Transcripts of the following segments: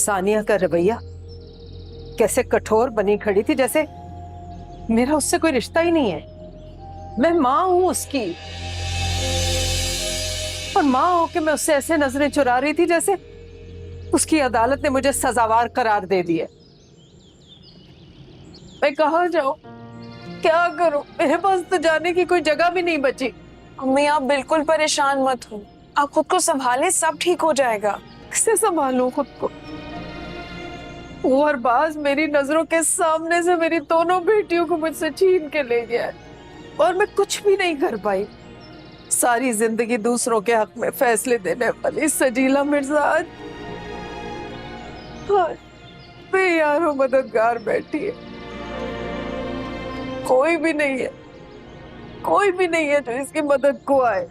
सानिया का रवैया कैसे कठोर बनी खड़ी थी, जैसे मेरा उससे कोई रिश्ता ही नहीं है। मैं माँ हूं उसकी, और माँ होके मैं उससे ऐसे नजरें चुरा रही थी जैसे उसकी अदालत ने मुझे सजावार करार दे दिया। मैं कहाँ जाऊं, क्या करूं? मेरे पास तो जाने की कोई जगह भी नहीं बची। अम्मी आप बिल्कुल परेशान मत हो, आप खुद को संभालें, सब ठीक हो जाएगा। कैसे संभालूं खुद को? वो अरबाज मेरी नजरों के सामने से मेरी दोनों बेटियों को मुझसे छीन के ले गया है, और मैं कुछ भी नहीं कर पाई। सारी जिंदगी दूसरों के हक में फैसले देने वाली सजीला मिर्जा आज बेयारो मददगार बैठी है। कोई भी नहीं है, कोई भी नहीं है जो इसकी मदद को आए।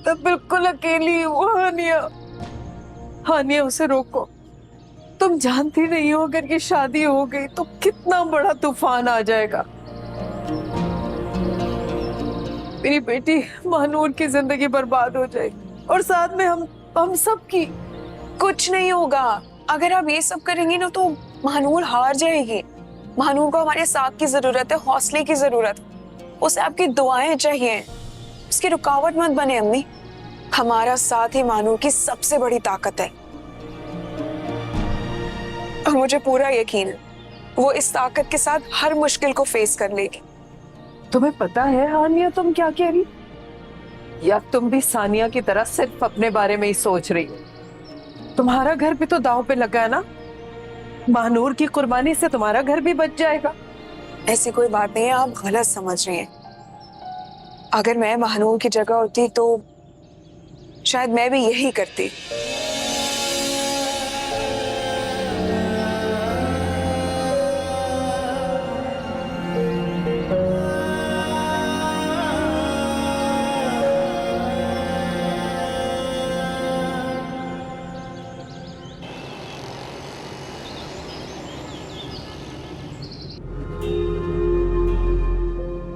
तो बिल्कुल अकेली हूँ। हानिया, हानिया उसे रोको। तुम जानती नहीं हो अगर ये शादी हो गई तो कितना बड़ा तूफान आ जाएगा। मेरी बेटी महानूर की जिंदगी बर्बाद हो जाएगी, और साथ में हम सब की। कुछ नहीं होगा, अगर आप ये सब करेंगी ना तो महानूर हार जाएगी। महानूर को हमारे साथ की जरूरत है, हौसले की जरूरत है, उसे आपकी दुआएं चाहिए। उसकी रुकावट मत बने अम्मी, हमारा साथ ही महानूर की सबसे बड़ी ताकत है, और मुझे पूरा यकीन है वो इस ताकत के साथ हर मुश्किल को फेस कर लेगी। तुम्हें पता है हानिया तुम क्या कह रही, या तुम भी सानिया की तरह सिर्फ अपने बारे में ही सोच रही हो? तुम्हारा घर भी तो दांव पे लगा है ना। महानूर की कुर्बानी से तुम्हारा घर भी बच जाएगा। ऐसी कोई बात नहीं है, आप गलत समझ रही हैं। अगर मैं महानूर की जगह होती तो शायद मैं भी यही करती।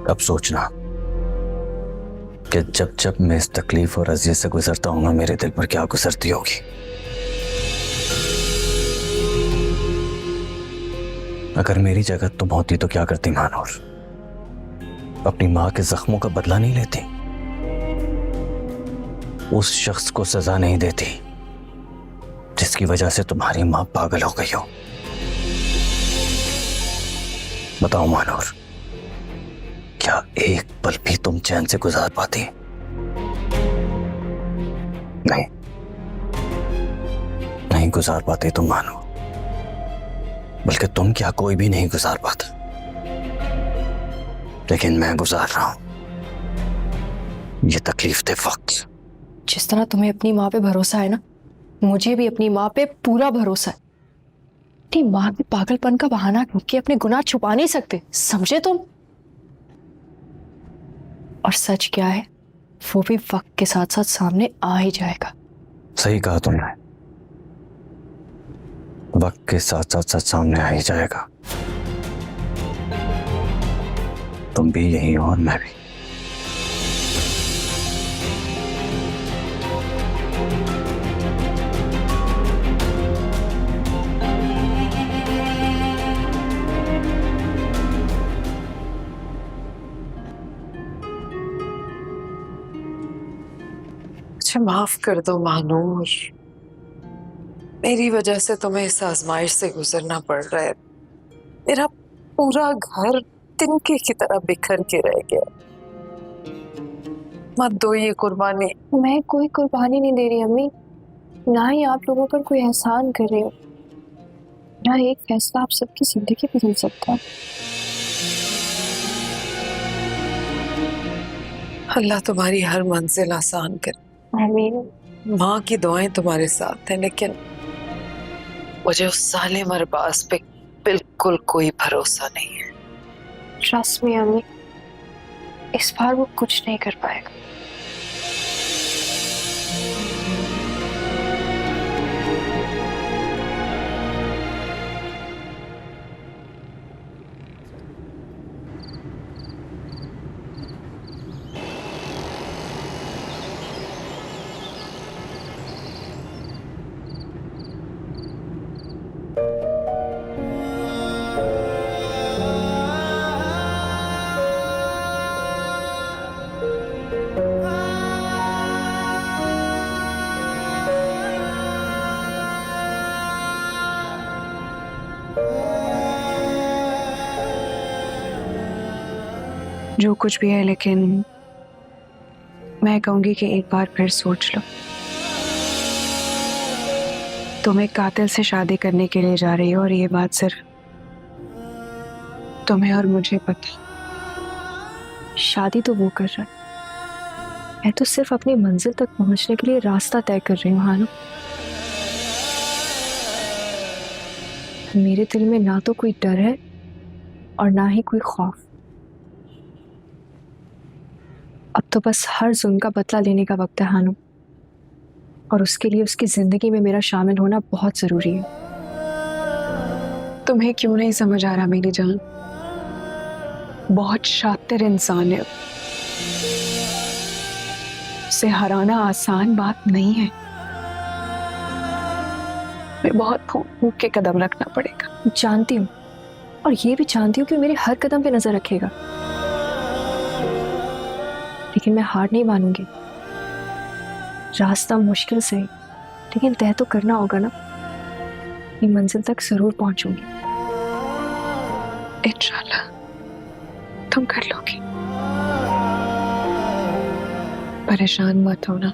अब सोचना कि जब जब मैं इस तकलीफ और अज़ियत से गुजरता हूँ मेरे दिल पर क्या गुजरती होगी। अगर मेरी जगह तुम होती तो क्या करती महानूर? अपनी माँ के जख्मों का बदला नहीं लेती? उस शख्स को सजा नहीं देती जिसकी वजह से तुम्हारी माँ पागल हो गई हो? बताओ महानूर, क्या एक पल भी तुम चैन से गुजार पाती? नहीं, नहीं गुजार पाते तुम मानो, बल्कि तुम क्या कोई भी नहीं गुजार पाता। लेकिन मैं गुजार रहा हूं। ये तकलीफ थे वक्त। जिस तरह तुम्हें अपनी माँ पे भरोसा है ना, मुझे भी अपनी माँ पे पूरा भरोसा है। अपनी माँ के पागलपन का बहाना करके अपने गुनाह छुपा नहीं सकते, समझे तुम? और सच क्या है वो भी वक्त के साथ साथ सामने आ ही जाएगा। सही कहा तुमने, वक्त के साथ साथ सामने आ ही जाएगा। तुम भी यही हो और मैं भी। मुझे माफ कर दो महानूर, मेरी वजह से तुम्हें इस आजमाइश से गुजरना पड़ रहा है। मेरा पूरा घर तिनके की तरह बिखर के रह गया। मत दो ये कुर्बानी। मैं कोई कुर्बानी नहीं दे रही अम्मी, ना ही आप लोगों पर कोई एहसान कर रही हूँ। ना एक फैसला आप सबकी जिंदगी बदल सकता है। अल्लाह तुम्हारी हर मंजिल आसान करे। आमीन। माँ की दुआएं तुम्हारे साथ हैं, लेकिन मुझे उस साले मरबाज पे बिल्कुल कोई भरोसा नहीं है। ट्रस्ट मी अम्मी, इस बार वो कुछ नहीं कर पाएगा। जो कुछ भी है, लेकिन मैं कहूंगी कि एक बार फिर सोच लो। तुम एक कातिल से शादी करने के लिए जा रही हो और ये बात सिर्फ तुम्हें और मुझे पता। शादी तो वो कर रहा है, मैं तो सिर्फ अपनी मंजिल तक पहुंचने के लिए रास्ता तय कर रही हूँ हानो। मेरे दिल में ना तो कोई डर है और ना ही कोई खौफ। अब तो बस हर जुल्म का बदला लेने का वक्त है हानो, और उसके लिए उसकी जिंदगी में मेरा शामिल होना बहुत जरूरी है। तुम्हें क्यों नहीं समझ आ रहा मेरी जान? बहुत शातिर इंसान है, उसे हराना आसान बात नहीं है। मैं बहुत फूंक के कदम रखना पड़ेगा। जानती हूँ, और ये भी जानती हूँ कि मेरे हर कदम पे नजर रखेगा, लेकिन मैं हार नहीं मानूंगी। रास्ता मुश्किल से, लेकिन तय तो करना होगा ना। ये मंजिल तक जरूर पहुंचूंगी। इंशाल्लाह तुम कर लोगी। परेशान मत होना,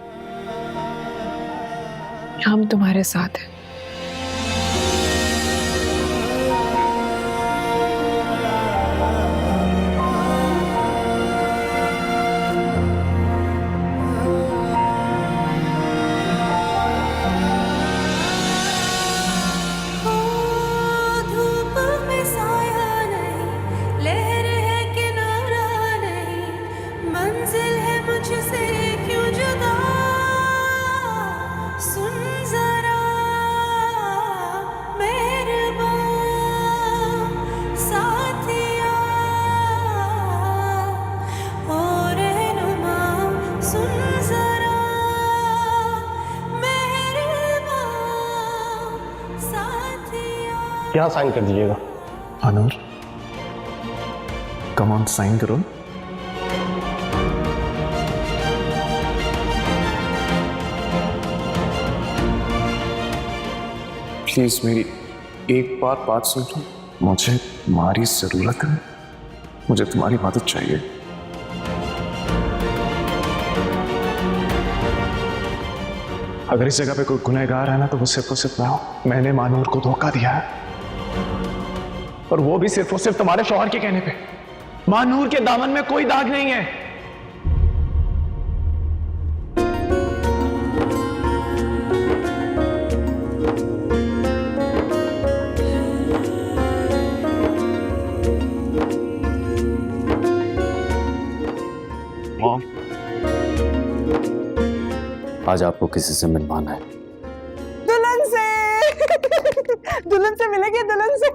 हम तुम्हारे साथ हैं। क्या साइन कर दीजिएगा? अनूर, कम ऑन साइन करो। प्लीज मेरी एक बार बात सुन लो। मुझे तुम्हारी जरूरत है, मुझे तुम्हारी मदद चाहिए। अगर इस जगह पे कोई गुनहगार है ना, तो वो सिर्फ मैं हूं। मैंने मानूर को धोखा दिया है, और वो भी सिर्फ और सिर्फ तुम्हारे शौहर के कहने पे। मानूर के दामन में कोई दाग नहीं है। मॉम, आज आपको किसी से मिलवाना है। दुल्हन से दुल्हन से मिलेंगे, दुल्हन से।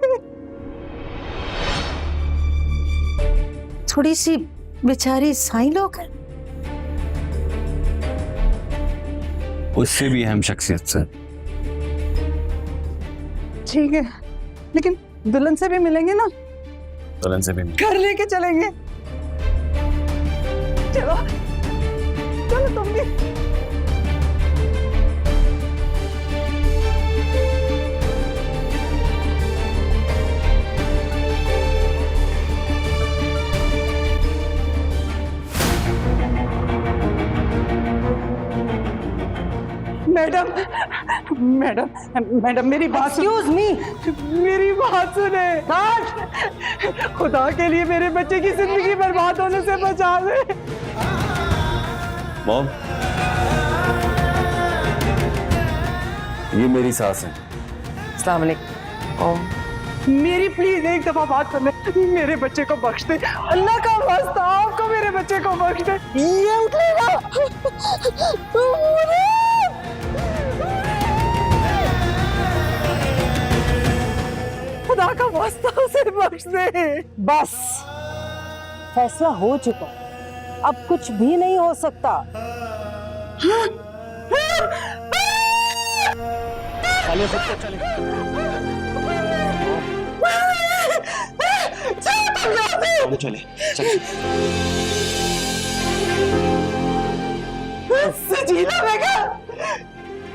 थोड़ी सी बेचारी साई लोग है। उससे भी अहम शख्सियत से। ठीक है, लेकिन दुल्हन से भी मिलेंगे ना? दुल्हन से भी घर लेके चलेंगे। चलो चलो तुम भी। मैडम मैडम मैडम मेरी बात एक्सक्यूज मी, मेरी बात सुने। खुदा के लिए मेरे बच्चे की जिंदगी बर्बाद होने से बचा दे। मॉम, ये मेरी सास है। अस्सलाम वालेकुम। मेरी प्लीज एक दफा बात कर ले, मेरे बच्चे को बख्श दे। अल्लाह का वास्ता आपको मेरे बच्चे को बख्श दे। ये उठेगा। खुदा का वास्ता उसे बख्श दे। बस फैसला हो चुका, अब कुछ भी नहीं हो सकता। चलो सबको चले। चलो चले चले। सजीला बेगा,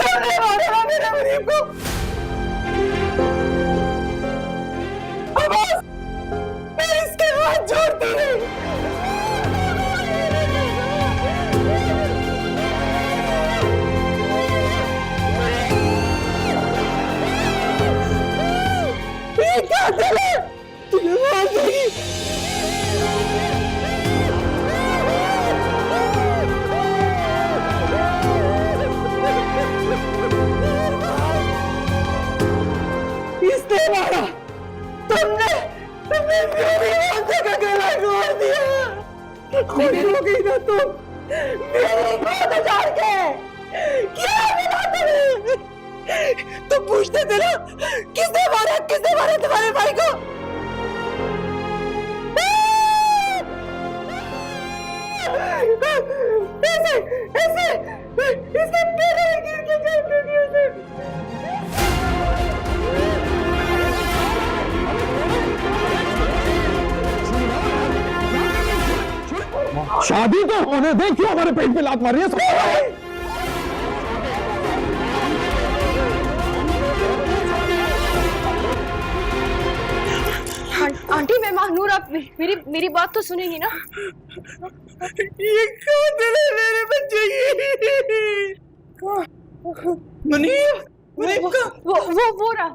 तुमने मारा मेरे गरीब को। अब मैं इसके हाथ जोड़ती नहीं। खुश हो गई ना तुम मेरी गोद उजाड़ के? क्या मिला तुम्हें? तुम पूछते थे ना किसने मारा तुम्हारे भाई को? ऐसे ऐसे इसने मेरे गिर के जान दे दिया उसे। शादी तो होने दे, क्यों हमारे पेट पे लात मार रही है? आंटी मैं महानूर, आप मेरी बात तो सुनेंगी ना? ये कौन दिल है मेरे बच्चे की? मुनीब का वो रहा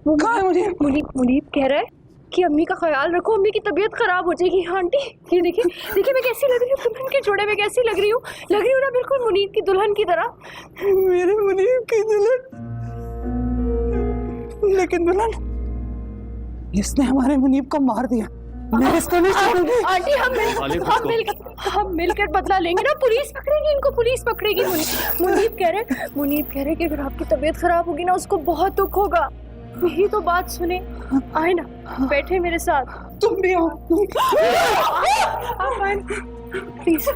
कहाँ है? मुनीब कह रहा है कि अम्मी का ख्याल रखो, अम्मी की तबीयत खराब हो जाएगी। हाँ आंटी ये देखिए मैं कैसी लग रही हूँ, दुल्हन के जोड़े में कैसी लग रही हूँ ना, बिल्कुल मुनीब की दुल्हन की तरह। मेरे मुनीब की दुल्हन, लेकिन दुल्हन इसने हमारे मुनीब को मार दिया। मैं इसको नहीं छोड़ूंगी। आंटी हम मिलकर बदला लेंगे ना, पुलिस पकड़ेगी इनको, पुलिस पकड़ेगी। मुनीब कह रहे कि अगर आपकी तबीयत खराब होगी ना उसको बहुत दुख होगा। यही तो बात सुने, आए ना, बैठे मेरे साथ। तुम भी आओ। आप आए प्लीज।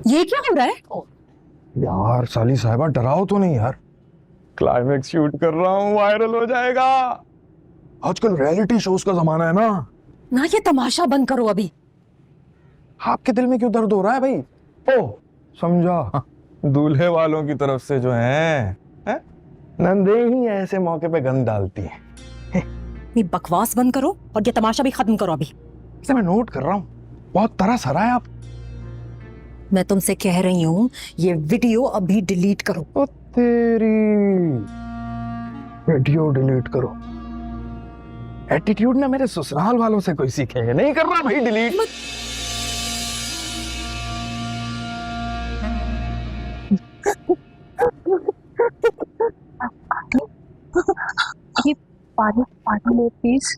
ये क्या हो रहा है? यार साली साहिबा डराओ तो नहीं यार, क्लाइमेक्स शूट कर रहा हूँ, वायरल हो जाएगा। आजकल रियलिटी शोज का जमाना है ना। ये तमाशा बंद करो अभी। आपके दिल में क्यों दर्द हो रहा है भाई? ओ समझा, दूल्हे वालों की तरफ से जो है नंदे ही ऐसे मौके पे गंद डालती है। ये बकवास बंद करो और ये तमाशा भी खत्म करो अभी। इसे मैं नोट कर रहा हूँ, बहुत तरस आ रहा है आप। मैं तुमसे कह रही हूँ ये वीडियो अभी डिलीट करो। ओ तेरी, वीडियो डिलीट करो? एटीट्यूड ना मेरे ससुराल वालों से कोई सीखे है, नहीं कर रहा भाई डिलीट। ये पानी लो प्लीज।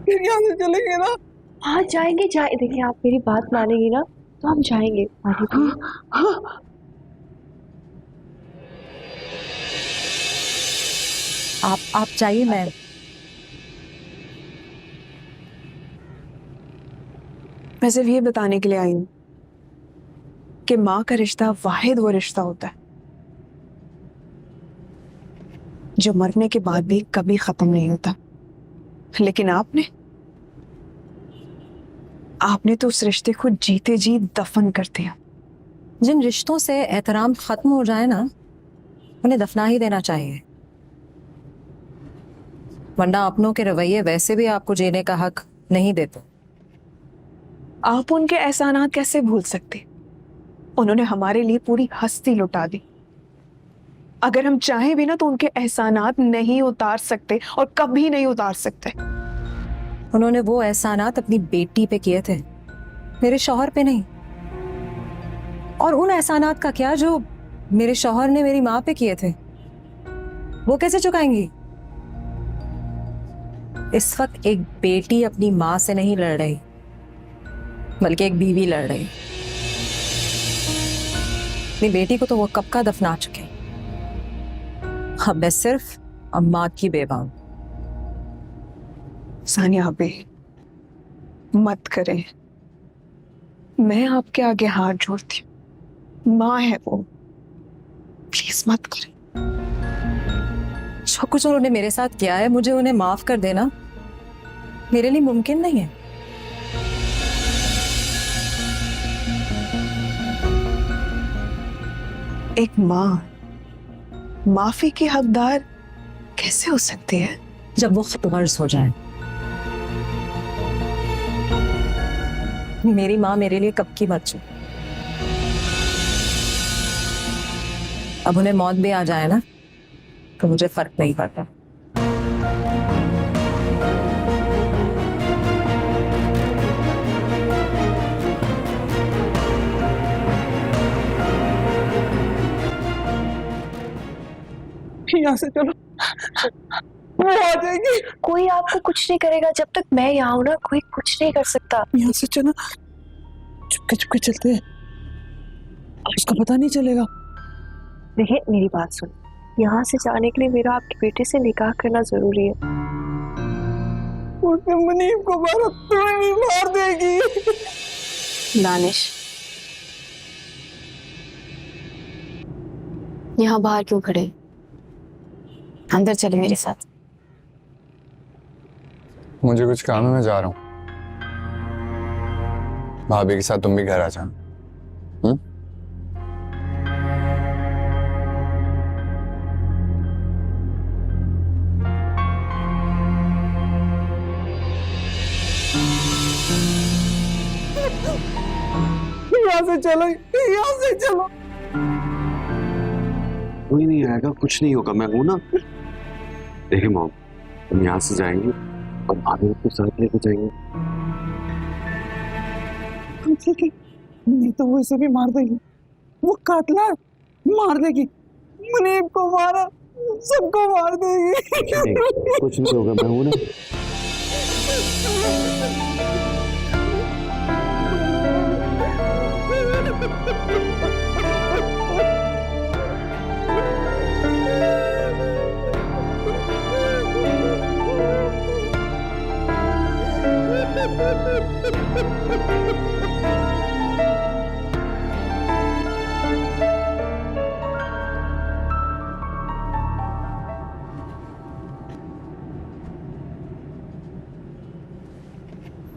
फिर यहाँ से चलेंगे ना? हाँ जाएंगे, देखिए आप मेरी बात मानेंगी ना तो हम जाएंगे। पानी पी। आप चाहिए, मैं सिर्फ ये बताने के लिए आई हूँ कि माँ का रिश्ता वाहिद वो रिश्ता होता है जो मरने के बाद भी कभी खत्म नहीं होता। लेकिन आपने तो उस रिश्ते को जीते जी दफन कर दिया। जिन रिश्तों से एहतराम खत्म हो जाए ना उन्हें दफना ही देना चाहिए, वरना अपनों के रवैये वैसे भी आपको जीने का हक नहीं देते। आप उनके एहसानात कैसे भूल सकते? उन्होंने हमारे लिए पूरी हस्ती लुटा दी। अगर हम चाहें भी ना तो उनके एहसानात नहीं उतार सकते और कभी नहीं उतार सकते। उन्होंने वो एहसानात अपनी बेटी पे किए थे, मेरे शौहर पे नहीं। और उन एहसानात का क्या जो मेरे शौहर ने मेरी माँ पे किए थे, वो कैसे चुकाएंगी? इस वक्त एक बेटी अपनी माँ से नहीं लड़ रही, बल्कि एक बीवी लड़ रही। अपनी बेटी को तो वो कब का दफना चुके। अब मैं सिर्फ अम्मा की बेवा हूं। सानिया अभी मत करें, मैं आपके आगे हाथ जोड़ती हूँ। माँ है वो, प्लीज मत करें। जो कुछ उन्होंने मेरे साथ किया है, मुझे उन्हें माफ कर देना मेरे लिए मुमकिन नहीं है। एक माँ माफी की हकदार कैसे हो सकती है? जब वो खुद गर्ज हो जाए। मेरी माँ मेरे लिए कब की मर चुकी। अब उन्हें मौत भी आ जाए ना तो मुझे फर्क नहीं पड़ता। यहाँ से चलो, वो आ जाएगी। कोई आपको कुछ नहीं करेगा जब तक मैं यहाँ हूं ना, कोई कुछ नहीं कर सकता। यहाँ से चलो, चुपके चुपके चलते हैं, उसका पता नहीं चलेगा। देखिए मेरी बात सुन, यहाँ से जाने के लिए मेरा आपके बेटे से निकाह करना जरूरी है। उसने मुनीब को मारा, तुम्हें भी मार देगी। दानिश, यहाँ बाहर क्यों खड़े? अंदर चले मेरे साथ। मुझे कुछ काम है, मैं जा रहा हूँ। भाभी के साथ तुम भी घर आ जाना। यहाँ से चलो, यहाँ से चलो। कोई नहीं आएगा, कुछ नहीं होगा, मैं हूं ना। देखिए मॉम, हम यहाँ से जाएंगे और भाभी को साथ लेके जाएंगे। नहीं तो वो इसे भी मार देगी, वो कातला मार देगी। मुनीब को मारा, सबको मार देगी। कुछ नहीं होगा, मैं हूं ना।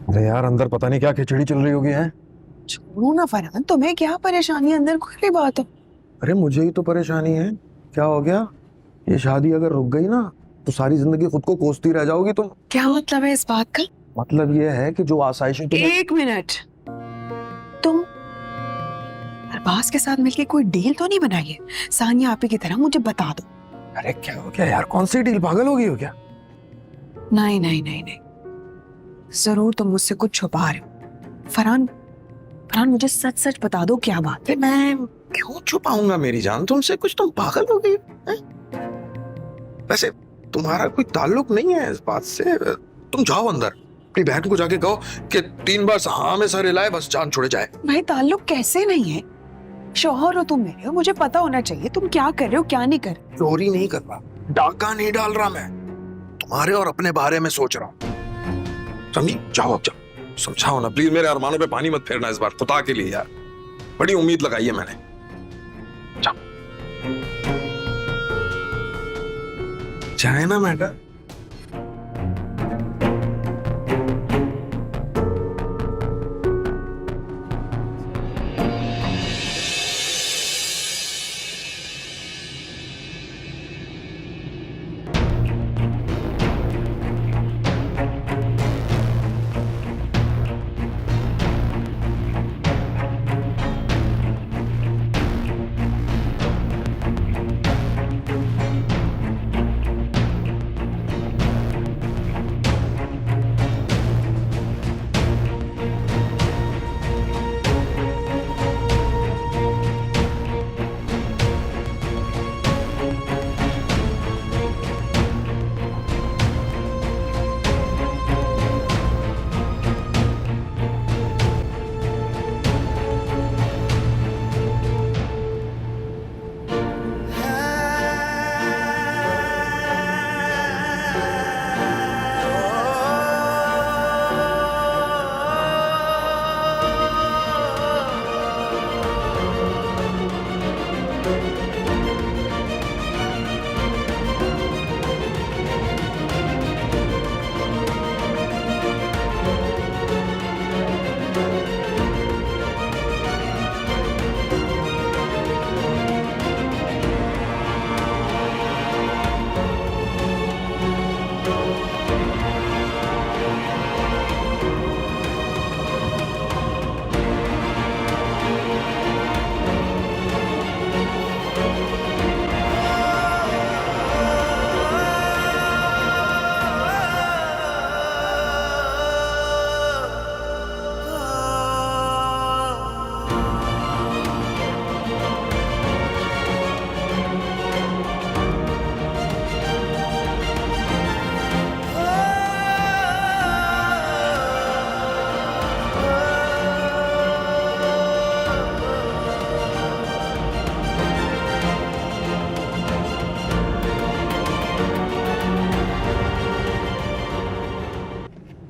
अरे यार, अंदर पता नहीं क्या खिचड़ी चल रही होगी है। छोड़ो ना फरहान, तुम्हें क्या परेशानी? अंदर कोई बात है? अरे मुझे ही तो परेशानी है। क्या हो गया? ये शादी अगर रुक गई ना तो सारी जिंदगी खुद को कोसती रह जाओगी तुम। क्या मतलब है इस बात का? मतलब ये है कि जो आसाइशें तुम्हें। एक मिनट, तुम अरबाज के साथ मिलके कोई डील तो नहीं बनाई है? सानिया आपी की तरह मुझे बता दो। अरे क्या हो गया यार, कौन सी डील? पागल हो गई हो क्या? नहीं नहीं नहीं नहीं, जरूर तुम मुझसे कुछ छुपा रहे हो। फरहान, फरहान मुझे सच सच बता दो क्या बात है। मैं क्यों छुपाऊंगा मेरी जान तुमसे कुछ? तुम पागल हो गई हैं? वैसे तुम्हारा कोई ताल्लुक नहीं है इस बात से। तुम जाओ अंदर, अपनी बहन को जाके कहो कि 3 बार हाँ में सर हिलाए, बस जान छोड़े जाए। भाई ताल्लुक कैसे नहीं है? शौहर हो तुम मेरे, मुझे पता होना चाहिए तुम क्या कर रहे हो क्या नहीं कर रहे। चोरी नहीं कर रहा, डाका नहीं डाल रहा, मैं तुम्हारे और अपने बारे में सोच रहा हूँ। समझी? जाओ अब जाओ, समझाओ ना प्लीज। मेरे अरमानों पे पानी मत फेरना इस बार, खुदा के लिए यार। बड़ी उम्मीद लगाई है मैंने। जाओ, जाए ना मैडम।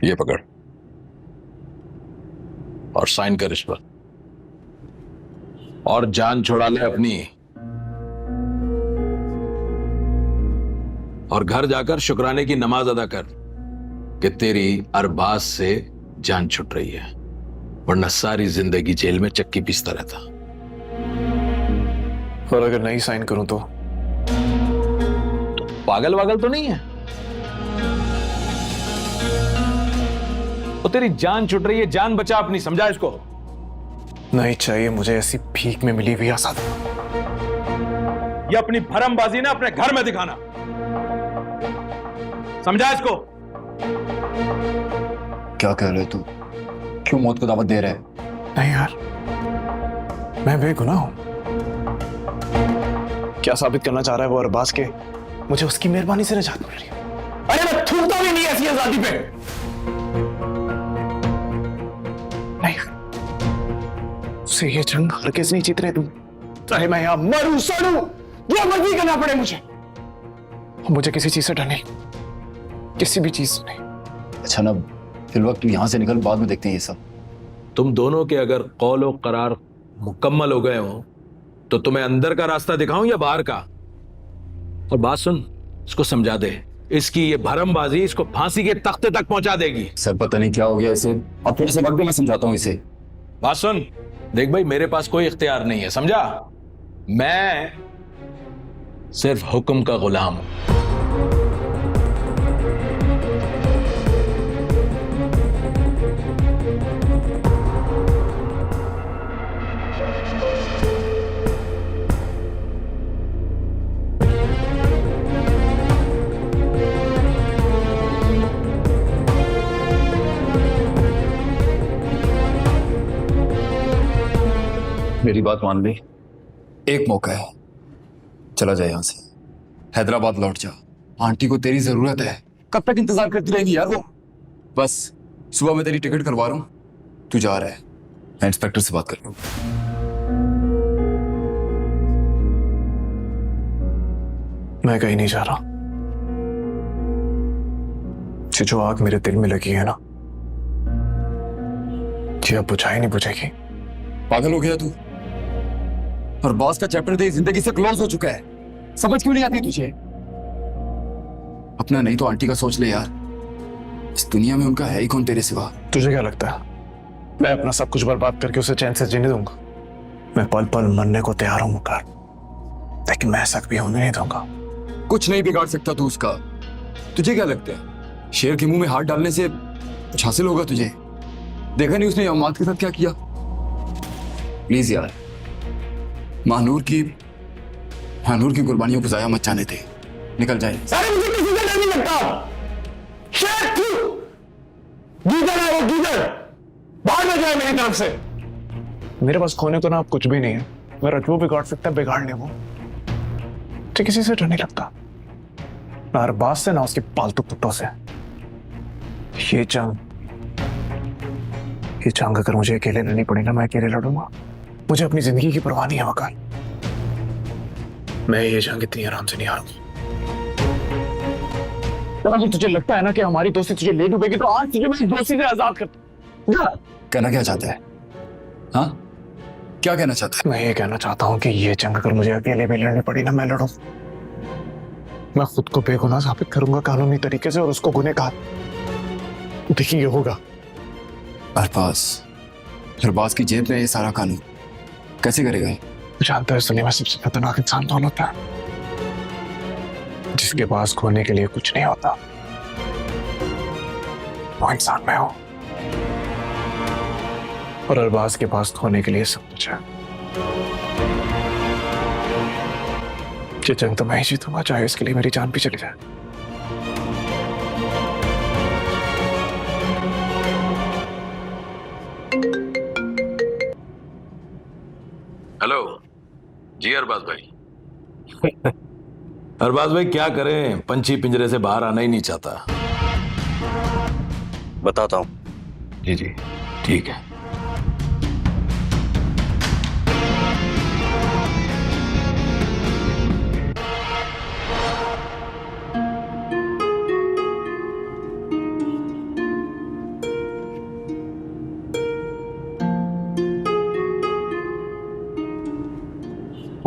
ये पकड़ और साइन कर इस पर और जान छुड़ा ले अपनी। और घर जाकर शुक्राने की नमाज अदा कर कि तेरी अरबाज से जान छुट रही है, वरना सारी जिंदगी जेल में चक्की पीसता रहता। और अगर नहीं साइन करूं तो पागल वागल तो नहीं है? तो तेरी जान छुट रही है, जान बचा अपनी, समझा इसको? नहीं चाहिए मुझे ऐसी भीख में मिली हुई आजादी। ये अपनी भरमबाजी ना अपने घर में दिखाना, समझा इसको? क्या कह रहे तू? क्यों मौत को दावत दे रहे है? नहीं यार, मैं बेगुनाह हूं। क्या साबित करना चाह रहा है वो अरबाज के मुझे उसकी मेहरबानी से निजात मिल रही है? अरे मैं थूकता भी नहीं ऐसी आजादी पे। नहीं, उसे ये जंग हरगिज़ नहीं जीतने दूं, चाहे मैं यहां मरूं सड़ूं, जो मर्जी करना पड़े मुझे। मुझे किसी चीज से डर नहीं, किसी भी चीज से नहीं। अच्छा ना, फिर वक्त तू यहां से निकल, बाद में देखते हैं ये सब। तुम दोनों के अगर कौल और करार मुकम्मल हो गए हो तो तुम्हें अंदर का रास्ता दिखाऊं या बाहर का? और बात सुन, इसको समझा दे, इसकी ये भरमबाजी इसको फांसी के तख्ते तक पहुंचा देगी। सर पता नहीं क्या हो गया इसे, अब थोड़े से वक्त में समझाता हूँ इसे। बात सुन, देख भाई, मेरे पास कोई इख्तियार नहीं है, समझा? मैं सिर्फ हुक्म का गुलाम हूं। मेरी बात मान ले, एक मौका है, चला जा यहाँ से, हैदराबाद लौट जा। आंटी को तेरी जरूरत है, कब तक इंतजार करती रहेगी यार वो? बस सुबह मैं तेरी टिकट करवा रहा हूँ, तू जा रहा है, मैं इंस्पेक्टर से बात कर रहा हूँ। मैं कहीं नहीं जा रहा। जो आग मेरे दिल में लगी है ना, ये अब बुझाई नहीं बुझेगी। पागल हो गया तू? और बॉस का चैप्टर तेरी जिंदगी से क्लोज हो चुका है, समझ क्यों नहीं आती तुझे? अपना नहीं तो आंटी का सोच ले यार, इस दुनिया में उनका है ही कौन तेरे सिवा? तुझे क्या लगता है मैं अपना सब कुछ बर्बाद करके उसे चैन से जीने दूंगा? मैं पल पल मरने को तैयार हूं मुकार, लेकिन मैं ऐसा कभी होने नहीं दूंगा। कुछ नहीं बिगाड़ सकता तू उसका। तुझे क्या लगता है शेर के मुंह में हाथ डालने से कुछ हासिल होगा तुझे? देखा नहीं उसने अम्माद के साथ क्या किया? प्लीज यार, महानूर की कुर्बानियों को जाया मत जाने दे, निकल जाए। सारे मुझे किसी से डर नहीं लगता। शेर क्यों? गीदड़ है वो, गीदड़ बाहर में जाए मेरी तरफ से। मेरे पास खोने को ना अब कुछ भी नहीं है, मेरा जो बिगाड़ सकता है बिगाड़ने वो। मुझे किसी से डर नहीं लगता, ना अरबाज से ना उसके पालतू कुत्तों से। ये जंग अगर मुझे अकेले लड़नी पड़ी ना, मैं अकेले लड़ूंगा। मुझे अपनी जिंदगी की परवाह नहीं है वकार, मैं ये जंग इतनी आराम से नहीं हारूंगा। अगर तुझे लगता है ना कि हमारी दोस्ती तुझे ले डूबेगी, तो आज तुझे मेरी दोस्ती से आजाद कर। कहना क्या चाहता है? हाँ, क्या कहना चाहता है? मैं ये कहना चाहता हूँ कि ये जंग अगर मुझे अकेले भी लड़नी पड़ी ना, मैं लड़ूं। मैं खुद को बेगुनाह साबित करूंगा कानूनी तरीके से, और उसको गुनहगार। देखिए ये होगा। अरबाज की जेब में ये सारा कानून कैसे करेगा? जानता है दुनिया में सबसे खतरनाक इंसान कौन होता है? जिसके पास खोने के लिए कुछ नहीं होता, वो इंसान मैं हूं। और अरबाज के पास खोने के लिए सब कुछ है। ये जंग तो मैं ही जीतूंगा, चाहे इसके लिए मेरी जान भी चली जाए। हेलो जी अरबाज भाई। अरबाज भाई क्या करें, पंछी पिंजरे से बाहर आना ही नहीं चाहता। बताता हूँ। जी जी ठीक है।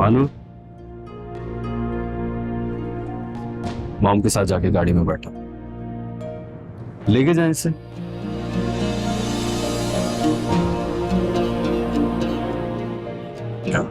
मानूर, मॉम के साथ जाके गाड़ी में बैठा, लेके जाए इसे। क्या?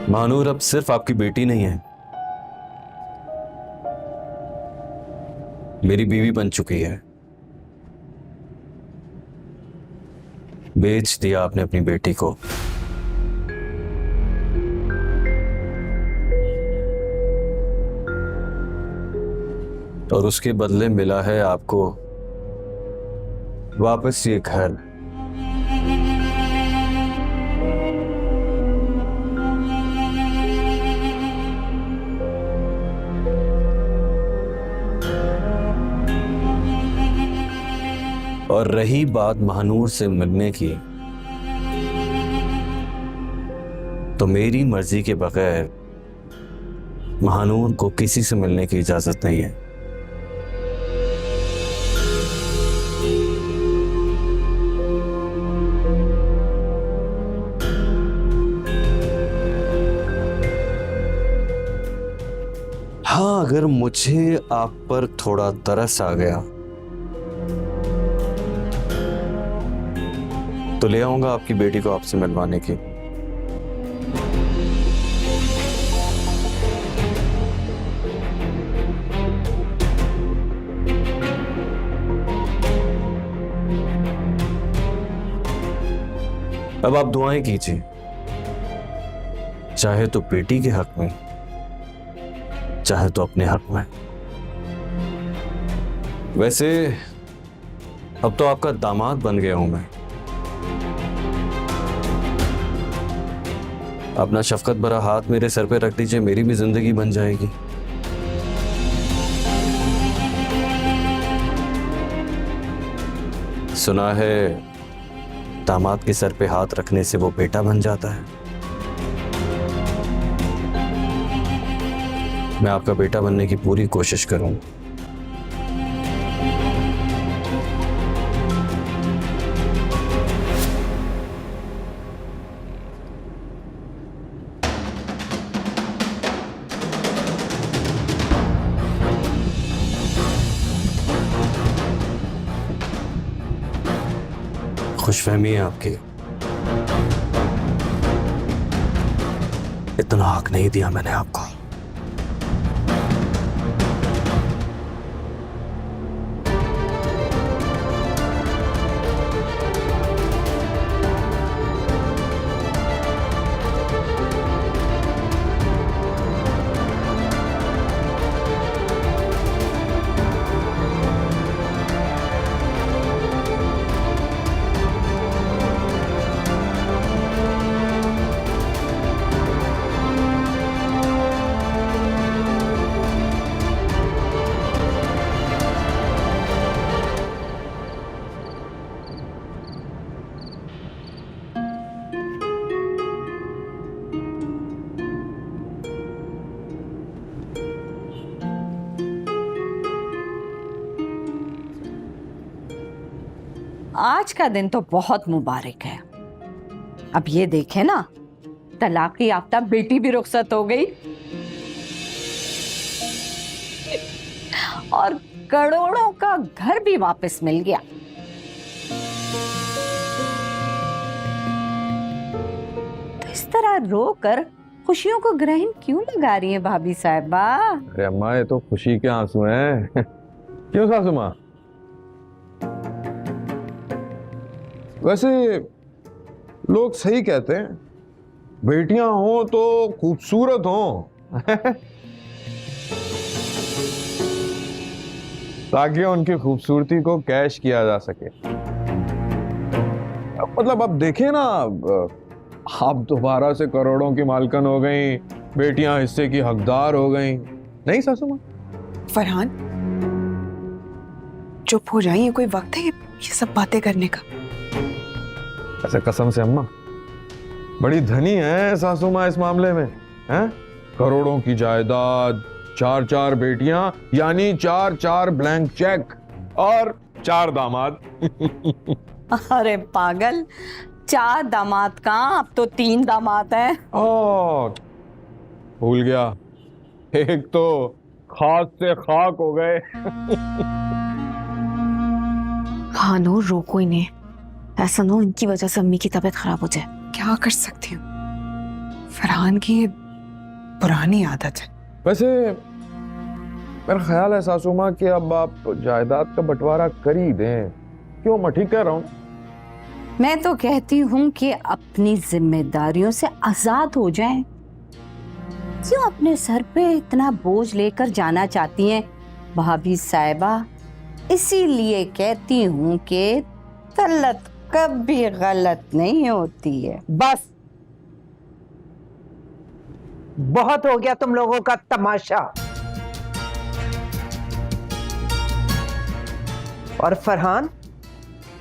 मानूर अब सिर्फ आपकी बेटी नहीं है, मेरी बीवी बन चुकी है। बेच दिया आपने अपनी बेटी को, और उसके बदले मिला है आपको वापस ये घर। और रही बात महानूर से मिलने की, तो मेरी मर्जी के बगैर महानूर को किसी से मिलने की इजाजत नहीं है। हाँ, अगर मुझे आप पर थोड़ा तरस आ गया तो ले आऊंगा आपकी बेटी को आपसे मिलवाने की। अब आप दुआएं कीजिए, चाहे तो बेटी के हक में, चाहे तो अपने हक में। वैसे अब तो आपका दामाद बन गया हूं मैं। अपना शफकत भरा हाथ मेरे सर पे रख दीजिए, मेरी भी जिंदगी बन जाएगी। सुना है दामाद के सर पे हाथ रखने से वो बेटा बन जाता है। मैं आपका बेटा बनने की पूरी कोशिश करूंगा। खुशफहमी है आपकी, इतना हक नहीं दिया मैंने आपको। आज का दिन तो बहुत मुबारक है। अब ये देखें ना, तलाक याफ्ता बेटी भी रुखसत हो गई और करोड़ों का घर भी वापस मिल गया। तो इस तरह रोकर खुशियों को ग्रहण क्यों लगा रही है भाभी साहिबा? अरे अम्मा, ये तो खुशी के आंसू हैं। क्यों सासू माँ? वैसे लोग सही कहते हैं, बेटियां हो तो खूबसूरत हो ताकि उनकी खूबसूरती को कैश किया जा सके। मतलब अब देखें ना, आप दोबारा से करोड़ों की मालकन हो गई, बेटियां हिस्से की हकदार हो गई, नहीं सासू माँ? फरहान, चुप हो जाइए, कोई वक्त है ये सब बातें करने का? ऐसे कसम से अम्मा, बड़ी धनी है सासू माँ इस मामले में, हैं? करोड़ों की जायदाद, 4 बेटियां, यानी 4 ब्लैंक चेक और 4 दामाद। अरे पागल, 4 दामाद का, अब तो 3 दामाद हैं। और भूल गया, एक तो खाक से खाक हो गए। हाँ नूर, रोको इन्हें, ऐसा ना हो इनकी वजह से अम्मी की तबीयत खराब हो जाए। क्या कर सकती हूँ, फरहान की ये पुरानी आदत है। वैसे मेरा ख्याल है सासू माँ कि अब आप जायदाद का बंटवारा कर ही दें। क्यों, मैं ठीक कह रहा हूँ? मैं तो कहती हूँ कि अपनी जिम्मेदारियों से आजाद हो जाएं। क्यों अपने सर पे इतना बोझ लेकर जाना चाहती हैं भाभी साहिबा? इसीलिए कहती हूँ कि तलत कभी गलत नहीं होती है। बस बहुत हो गया तुम लोगों का तमाशा। और फरहान,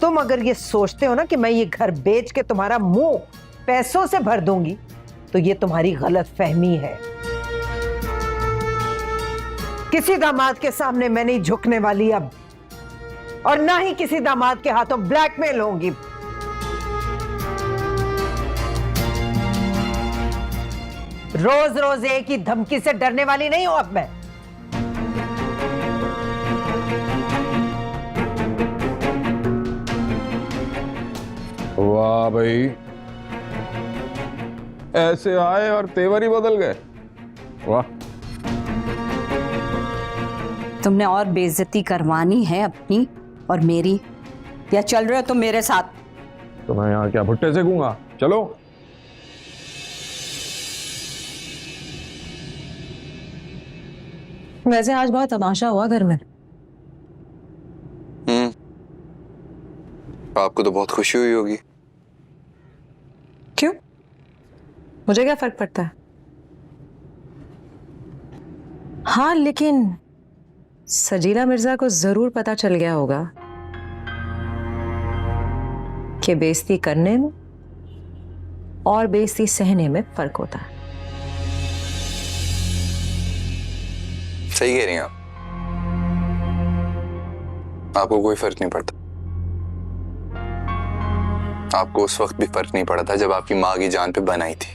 तुम अगर ये सोचते हो ना कि मैं ये घर बेच के तुम्हारा मुंह पैसों से भर दूंगी, तो ये तुम्हारी गलत फहमी है। किसी दामाद के सामने मैं नहीं झुकने वाली अब, और ना ही किसी दामाद के हाथों ब्लैकमेल होंगी। रोज रोज एक ही धमकी से डरने वाली नहीं हूं अब मैं। वाह भाई, ऐसे आए और तेवर ही बदल गए। वाह। तुमने और बेइज्जती करवानी है अपनी और मेरी, या चल रहे हो तुम मेरे साथ? तो मैं यहाँ क्या भुट्टे सेकूंगा? चलो। वैसे आज बहुत तमाशा हुआ घर में। आपको तो बहुत खुशी हुई होगी। क्यों? मुझे क्या फर्क पड़ता है? हाँ, लेकिन सजीला मिर्जा को जरूर पता चल गया होगा कि बेइज्जती करने में और बेइज्जती सहने में फर्क होता है। सही कह रही हैं आप, आपको कोई फर्क नहीं पड़ता। आपको उस वक्त भी फर्क नहीं पड़ा था जब आपकी माँ की जान पे बनाई थी।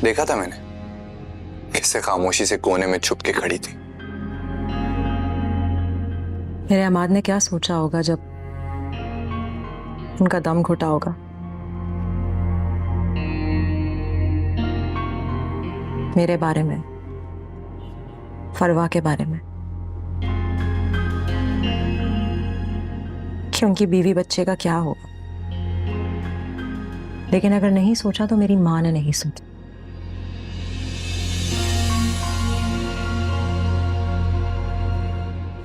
देखा था मैंने कैसे खामोशी से कोने में छुप के खड़ी थी। मेरे अमाद ने क्या सोचा होगा जब उनका दम घुटा होगा। मेरे बारे में, फरवा के बारे में, कि उनकी बीवी बच्चे का क्या होगा। लेकिन अगर नहीं सोचा तो मेरी मां ने नहीं सोचा।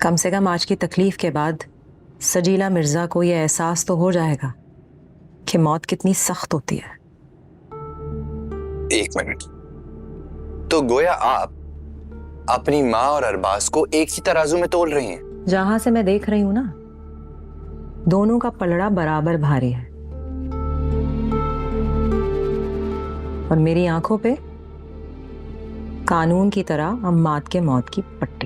कम से कम आज की तकलीफ के बाद सजीला मिर्जा को यह एहसास तो हो जाएगा कि मौत कितनी सख्त होती है। एक मिनट, तो गोया आप अपनी माँ और अरबाज को एक ही तराजू में तोल रही हैं? जहां से मैं देख रही हूं ना, दोनों का पलड़ा बराबर भारी है और मेरी आंखों पे कानून की तरह अम्माद के मौत की पट्टी।